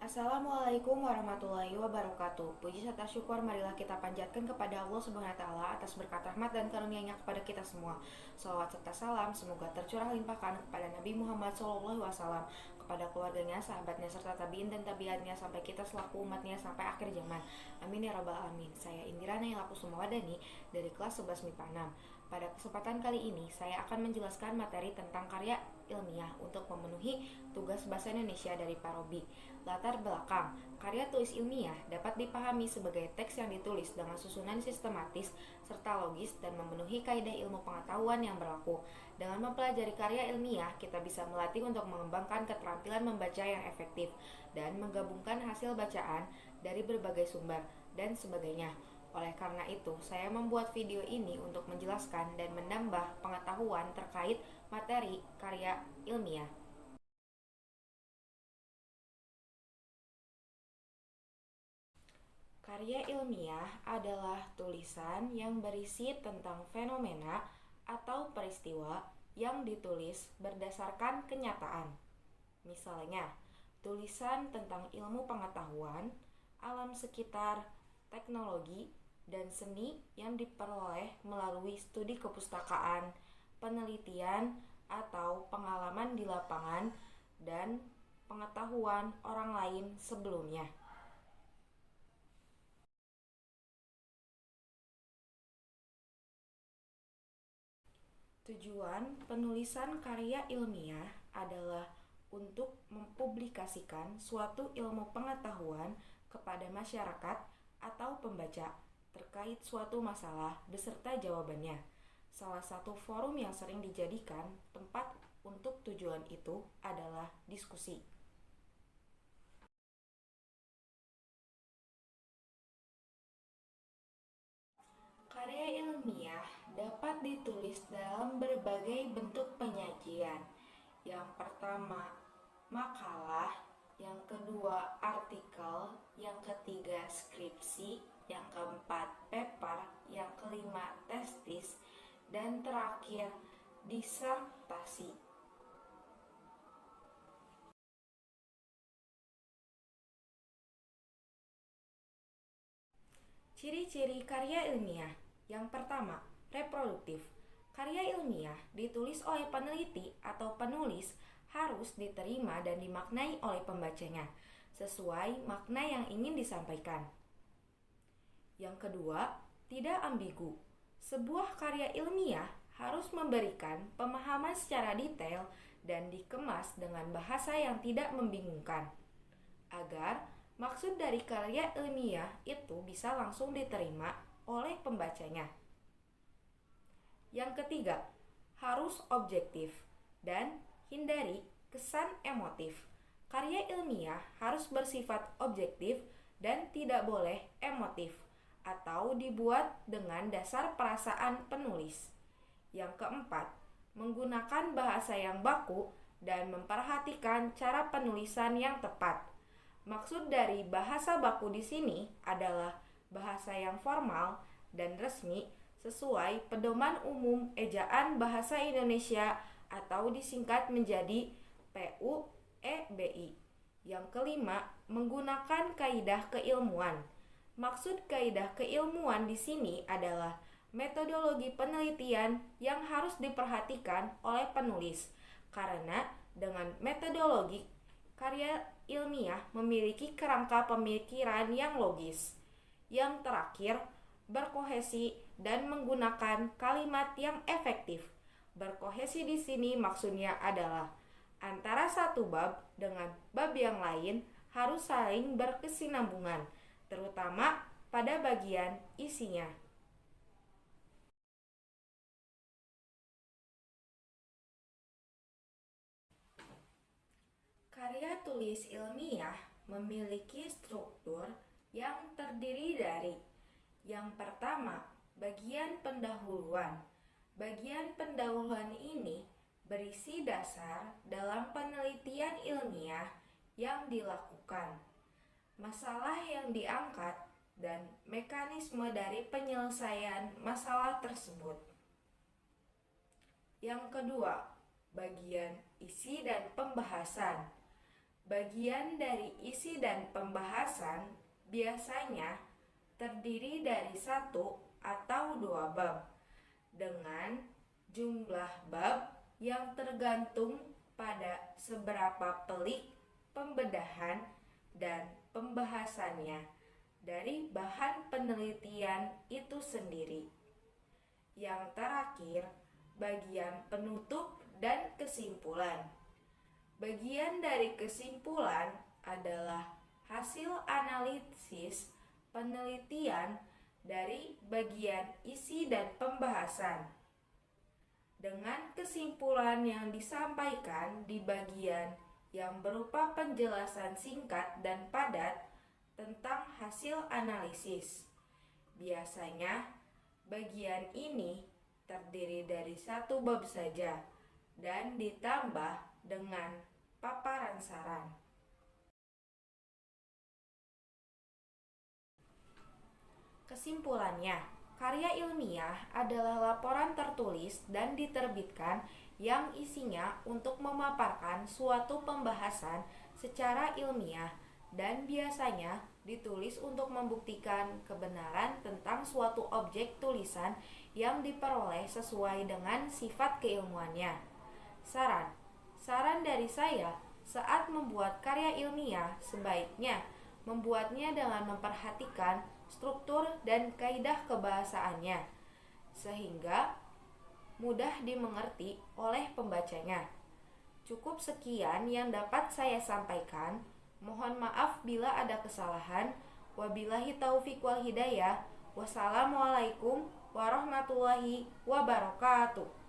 Assalamualaikum warahmatullahi wabarakatuh. Puji serta syukur marilah kita panjatkan kepada Allah Subhanahu wa taala atas berkat rahmat dan karunia-Nya kepada kita semua. Salawat serta salam semoga tercurah limpahkan kepada Nabi Muhammad SAW, kepada keluarganya, sahabatnya serta tabiin dan tabiatnya sampai kita selaku umatnya sampai akhir zaman. Amin ya rabbal alamin. Saya Indira Nailaku Sumawadani dari kelas 11 MIPA 6. Pada kesempatan kali ini, saya akan menjelaskan materi tentang karya ilmiah untuk memenuhi tugas bahasa Indonesia dari Pak Robi. Latar belakang, karya tulis ilmiah dapat dipahami sebagai teks yang ditulis dengan susunan sistematis serta logis dan memenuhi kaidah ilmu pengetahuan yang berlaku. Dengan mempelajari karya ilmiah, kita bisa melatih untuk mengembangkan keterampilan membaca yang efektif dan menggabungkan hasil bacaan dari berbagai sumber dan sebagainya. Oleh karena itu, saya membuat video ini untuk menjelaskan dan menambah pengetahuan terkait materi karya ilmiah. Karya ilmiah adalah tulisan yang berisi tentang fenomena atau peristiwa yang ditulis berdasarkan kenyataan. Misalnya, tulisan tentang ilmu pengetahuan, alam sekitar, teknologi, dan seni yang diperoleh melalui studi kepustakaan, penelitian, atau pengalaman di lapangan, dan pengetahuan orang lain sebelumnya. Tujuan penulisan karya ilmiah adalah untuk mempublikasikan suatu ilmu pengetahuan kepada masyarakat atau pembaca terkait suatu masalah beserta jawabannya. Salah satu forum yang sering dijadikan tempat untuk tujuan itu adalah diskusi. Karya ilmiah dapat ditulis dalam berbagai bentuk penyajian. Yang pertama, makalah, yang kedua, artikel, yang ketiga, skripsi, yang keempat, paper, yang kelima, testis, dan terakhir, disertasi. Ciri-ciri karya ilmiah. Yang pertama, reproduktif. Karya ilmiah ditulis oleh peneliti atau penulis harus diterima dan dimaknai oleh pembacanya sesuai makna yang ingin disampaikan. Yang kedua, tidak ambigu. Sebuah karya ilmiah harus memberikan pemahaman secara detail dan dikemas dengan bahasa yang tidak membingungkan, agar maksud dari karya ilmiah itu bisa langsung diterima oleh pembacanya. Yang ketiga, harus objektif dan hindari kesan emotif. Karya ilmiah harus bersifat objektif dan tidak boleh emotif atau dibuat dengan dasar perasaan penulis. Yang keempat, menggunakan bahasa yang baku dan memperhatikan cara penulisan yang tepat. Maksud dari bahasa baku di sini adalah bahasa yang formal dan resmi sesuai Pedoman Umum Ejaan Bahasa Indonesia atau disingkat menjadi PUEBI. Yang kelima, menggunakan kaidah keilmuan. Maksud kaidah keilmuan di sini adalah metodologi penelitian yang harus diperhatikan oleh penulis, karena dengan metodologi karya ilmiah memiliki kerangka pemikiran yang logis. Yang terakhir, berkohesi dan menggunakan kalimat yang efektif. Berkohesi di sini maksudnya adalah antara satu bab dengan bab yang lain harus saling berkesinambungan, terutama pada bagian isinya. Karya tulis ilmiah memiliki struktur yang terdiri dari: yang pertama, bagian pendahuluan. Bagian pendahuluan ini berisi dasar dalam penelitian ilmiah yang dilakukan, masalah yang diangkat, dan mekanisme dari penyelesaian masalah tersebut. Yang kedua, bagian isi dan pembahasan. Bagian dari isi dan pembahasan biasanya terdiri dari satu atau dua bab dengan jumlah bab yang tergantung pada seberapa pelik pembedahan dan pembahasannya dari bahan penelitian itu sendiri. Yang terakhir, bagian penutup dan kesimpulan. Bagian dari kesimpulan adalah hasil analisis penelitian dari bagian isi dan pembahasan. Dengan kesimpulan yang disampaikan di bagian yang berupa penjelasan singkat dan padat tentang hasil analisis. Biasanya, bagian ini terdiri dari satu bab saja dan ditambah dengan paparan saran. Kesimpulannya, karya ilmiah adalah laporan tertulis dan diterbitkan yang isinya untuk memaparkan suatu pembahasan secara ilmiah dan biasanya ditulis untuk membuktikan kebenaran tentang suatu objek tulisan yang diperoleh sesuai dengan sifat keilmuannya. Saran dari saya saat membuat karya ilmiah sebaiknya membuatnya dengan memperhatikan struktur dan kaidah kebahasaannya sehingga mudah dimengerti oleh pembacanya. Cukup sekian yang dapat saya sampaikan. Mohon maaf bila ada kesalahan. Wabillahi taufik wal hidayah. Wassalamualaikum warahmatullahi wabarakatuh.